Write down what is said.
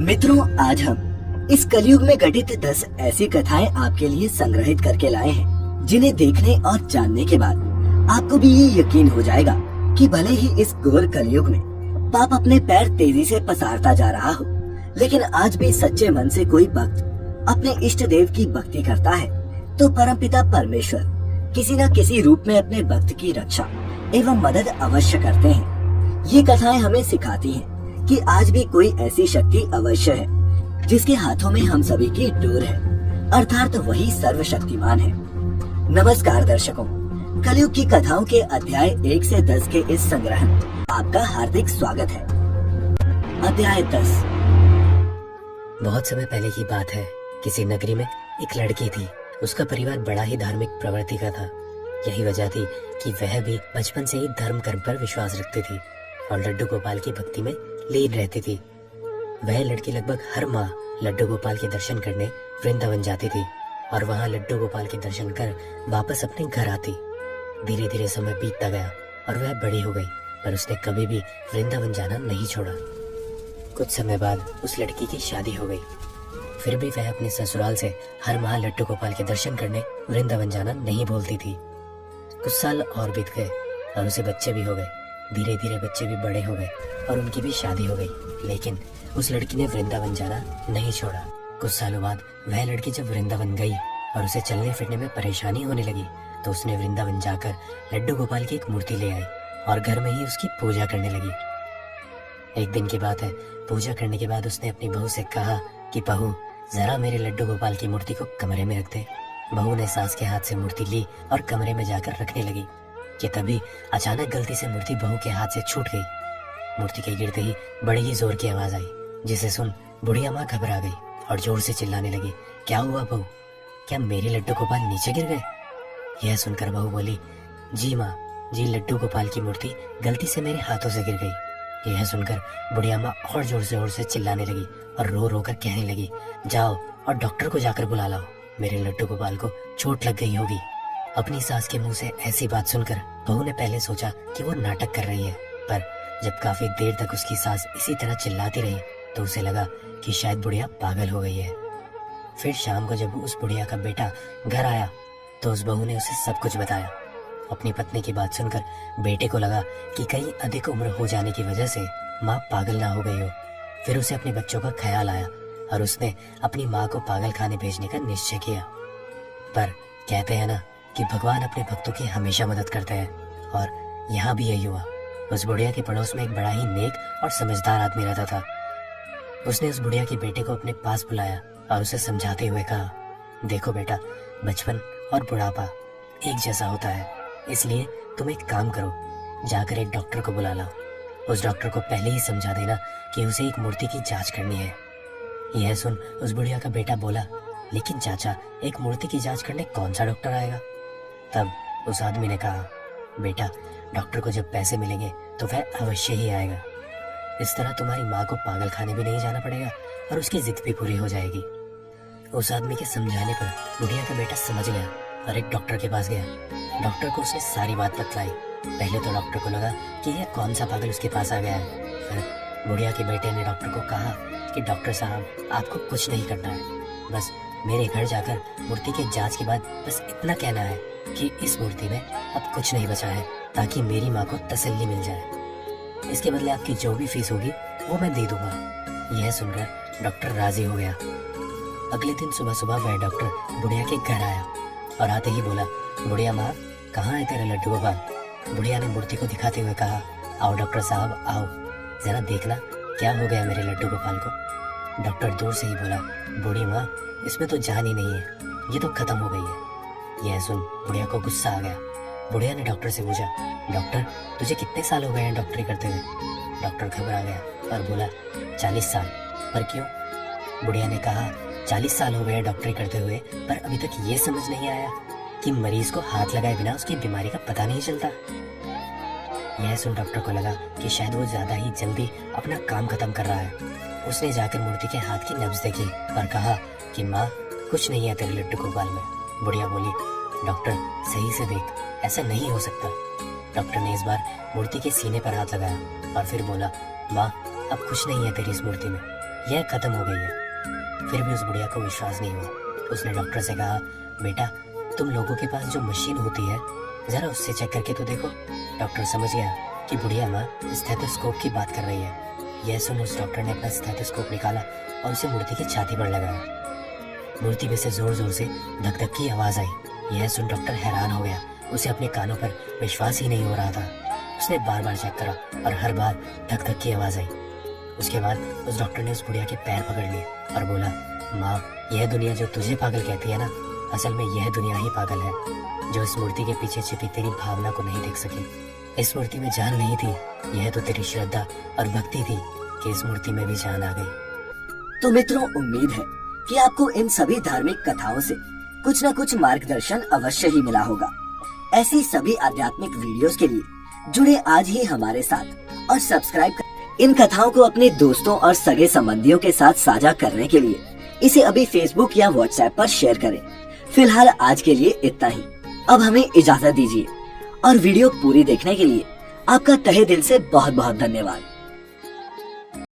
मित्रों, आज हम इस कलयुग में घटित 10 ऐसी कथाएं आपके लिए संग्रहित करके लाए हैं, जिन्हें देखने और जानने के बाद आपको भी ये यकीन हो जाएगा कि भले ही इस घोर कलयुग में पाप अपने पैर तेजी से पसारता जा रहा हो, लेकिन आज भी सच्चे मन से कोई भक्त अपने इष्ट देव की भक्ति करता है तो परमपिता परमेश्वर किसी न किसी रूप में अपने भक्त की रक्षा एवं मदद अवश्य करते हैं। ये कथाएं हमें सिखाती हैं कि आज भी कोई ऐसी शक्ति अवश्य है जिसके हाथों में हम सभी की डोर है, अर्थात वही सर्वशक्तिमान है। नमस्कार दर्शकों, कलयुग की कथाओं के अध्याय 1 से 10 के इस संग्रह में आपका हार्दिक स्वागत है। अध्याय 10। बहुत समय पहले की बात है। किसी नगरी में एक लड़की थी। उसका परिवार बड़ा ही धार्मिक प्रवृत्ति का था। यही वजह थी कि वह भी बचपन से ही धर्म कर्म पर विश्वास रखती थी और लड्डू गोपाल की भक्ति में लीन रहती थी। वह लड़की लगभग हर माह लड्डू गोपाल के दर्शन करने वृंदावन जाती थी और वहां लड्डू गोपाल के दर्शन कर वापस अपने घर आती। धीरे धीरे समय बीतता गया और वह बड़ी हो गई, पर उसने कभी भी वृंदावन जाना नहीं छोड़ा। कुछ समय बाद उस लड़की की शादी हो गई। फिर भी वह अपने ससुराल से हर माह लड्डू गोपाल के दर्शन करने वृंदावन जाना नहीं भूलती थी। कुछ साल और बीत गए और उसे बच्चे भी हो गए। धीरे धीरे बच्चे भी बड़े हो गए और उनकी भी शादी हो गई, लेकिन उस लड़की ने वृंदावन जाना नहीं छोड़ा। कुछ सालों बाद वह लड़की जब वृंदावन गई और उसे चलने फिरने में परेशानी होने लगी, तो उसने वृंदावन जाकर लड्डू गोपाल की एक मूर्ति ले आई और घर में ही उसकी पूजा करने लगी। एक दिन की बात है। पूजा करने के बाद उसने अपनी बहू से कहा कि बहू, जरा मेरे लड्डू गोपाल की मूर्ति को कमरे में रख दे। बहू ने सास के हाथ से मूर्ति ली और कमरे में जाकर रखने लगी कि तभी अचानक गलती से मूर्ति बहू के हाथ से छूट गई। मूर्ति के गिरते ही बड़ी ही जोर की आवाज आई, जिसे सुन बुढ़िया माँ घबरा गई और जोर से चिल्लाने लगी, क्या हुआ बहू, क्या मेरे लड्डू गोपाल नीचे गिर गए? यह सुनकर बहू बोली, जी माँ जी, लड्डू गोपाल की मूर्ति गलती से मेरे हाथों से गिर गई। यह सुनकर बुढ़िया माँ और जोर से चिल्लाने लगी और रो रो कर कहने लगी, जाओ और डॉक्टर को जाकर बुला लाओ, मेरे लड्डू गोपाल को चोट लग गई होगी। अपनी सास के मुंह से ऐसी बात सुनकर बहू ने पहले सोचा कि वो नाटक कर रही है, पर जब काफी देर तक उसकी सास इसी तरह चिल्लाती रही तो उसे लगा कि शायद बुढ़िया पागल हो गई है। फिर शाम को जब उस बुढ़िया का बेटा घर आया तो उस बहू ने उसे सब कुछ बताया। अपनी पत्नी की बात सुनकर बेटे को लगा कि कहीं अधिक उम्र हो जाने की वजह से माँ पागल ना हो गई हो। फिर उसे अपने बच्चों का ख्याल आया और उसने अपनी माँ को पागल खाने भेजने का निश्चय किया। पर कहते हैं ना कि भगवान अपने भक्तों की हमेशा मदद करते हैं, और यहाँ भी यही हुआ। उस बुढ़िया के पड़ोस में एक बड़ा ही नेक और समझदार आदमी रहता था। उसने उस बुढ़िया के बेटे को अपने पास बुलाया और उसे समझाते हुए कहा, देखो बेटा, बचपन और बुढ़ापा एक जैसा होता है, इसलिए तुम एक काम करो, जाकर एक डॉक्टर को बुला लाओ। उस डॉक्टर को पहले ही समझा देना कि उसे एक मूर्ति की जांच करनी है। यह सुन उस बुढ़िया का बेटा बोला, लेकिन चाचा, एक मूर्ति की जांच करने कौन सा डॉक्टर आएगा? तब उस आदमी ने कहा, बेटा, डॉक्टर को जब पैसे मिलेंगे तो वह अवश्य ही आएगा। इस तरह तुम्हारी माँ को पागल खाने भी नहीं जाना पड़ेगा और उसकी जिद भी पूरी हो जाएगी। उस आदमी के समझाने पर बुढ़िया का बेटा समझ गया और एक डॉक्टर के पास गया। डॉक्टर को उसने सारी बात बतलाई। पहले तो डॉक्टर को लगा कि यह कौन सा पागल उसके पास आ गया है। फिर बुढ़िया के बेटे ने डॉक्टर को कहा कि डॉक्टर साहब, आपको कुछ नहीं करना है, बस मेरे घर जाकर मूर्ति के जांच के बाद बस इतना कहना है कि इस मूर्ति में अब कुछ नहीं बचा है, ताकि मेरी माँ को तसल्ली मिल जाए। इसके बदले आपकी जो भी फीस होगी वो मैं दे दूंगा। यह सुनकर डॉक्टर राजी हो गया। अगले दिन सुबह सुबह वह डॉक्टर बुढ़िया के घर आया और आते ही बोला, बुढ़िया माँ, कहाँ है तेरा लड्डू गोपाल? बुढ़िया ने मूर्ति को दिखाते हुए कहा, आओ डॉक्टर साहब आओ, जरा देखना क्या हो गया मेरे लड्डू गोपाल को। डॉक्टर दूर से ही बोला, बूढ़ी माँ, इसमें तो जान ही नहीं है, ये तो खत्म हो गई है। यह सुन बुढ़िया को गुस्सा आ गया। बुढ़िया ने डॉक्टर से पूछा, डॉक्टर, तुझे कितने साल हो गए हैं डॉक्टरी करते हुए? डॉक्टर घबरा गया और बोला, 40 साल। पर क्यों? बुढ़िया ने कहा, 40 साल हो गए हैं डॉक्टरी करते हुए, पर अभी तक ये समझ नहीं आया कि मरीज को हाथ लगाए बिना उसकी बीमारी का पता नहीं चलता। यह सुन डॉक्टर को लगा कि शायद वो ज्यादा ही जल्दी अपना काम खत्म कर रहा है। उसने जाकर मूर्ति के हाथ की नब्ज देखी और कहा कि माँ, कुछ नहीं है तेरे लड्डू गोपाल में। बुढ़िया बोली, डॉक्टर, सही से देख, ऐसा नहीं हो सकता। डॉक्टर ने इस बार मूर्ति के सीने पर हाथ लगाया और फिर बोला, माँ, अब कुछ नहीं है तेरी इस मूर्ति में। यह खत्म हो गई है। फिर भी उस बुढ़िया को विश्वास नहीं हुआ। उसने डॉक्टर से कहा, बेटा तुम लोगों के पास जो मशीन होती है जरा उससे चेक करके तो देखो। डॉक्टर समझ गया कि बुढ़िया माँ स्टेथोस्कोप की बात कर रही है। यह सुन उस डॉक्टर ने अपना स्टेथोस्कोप निकाला और उसे मूर्ति की छाती पर लगाया। मूर्ति में से जोर जोर से धक धक की आवाज आई। यह सुन डॉक्टर हैरान हो गया। उसे अपने कानों पर विश्वास ही नहीं हो रहा था। उसने बार बार चेक करा और हर बार धक धक की आवाज आई। उसके बाद उस डॉक्टर ने उस बुढ़िया के पैर पकड़ लिए और बोला, माँ यह दुनिया जो तुझे पागल कहती है ना, असल में यह दुनिया ही पागल है, जो इस मूर्ति के पीछे छिपी तेरी भावना को नहीं देख सकी। इस मूर्ति में जान नहीं थी, यह तो तेरी श्रद्धा और भक्ति थी कि इस मूर्ति में भी जान आ गई। तो मित्रों, उम्मीद है कि आपको इन सभी धार्मिक कथाओं से कुछ न कुछ मार्गदर्शन अवश्य ही मिला होगा। ऐसी सभी आध्यात्मिक वीडियोस के लिए जुड़े आज ही हमारे साथ और सब्सक्राइब कर। इन कथाओं को अपने दोस्तों और सगे संबंधियों के साथ साझा करने के लिए इसे अभी फेसबुक या व्हाट्सएप पर शेयर करें। फिलहाल आज के लिए इतना ही। अब हमें इजाजत दीजिए और वीडियो पूरी देखने के लिए आपका तहे दिल से बहुत बहुत धन्यवाद।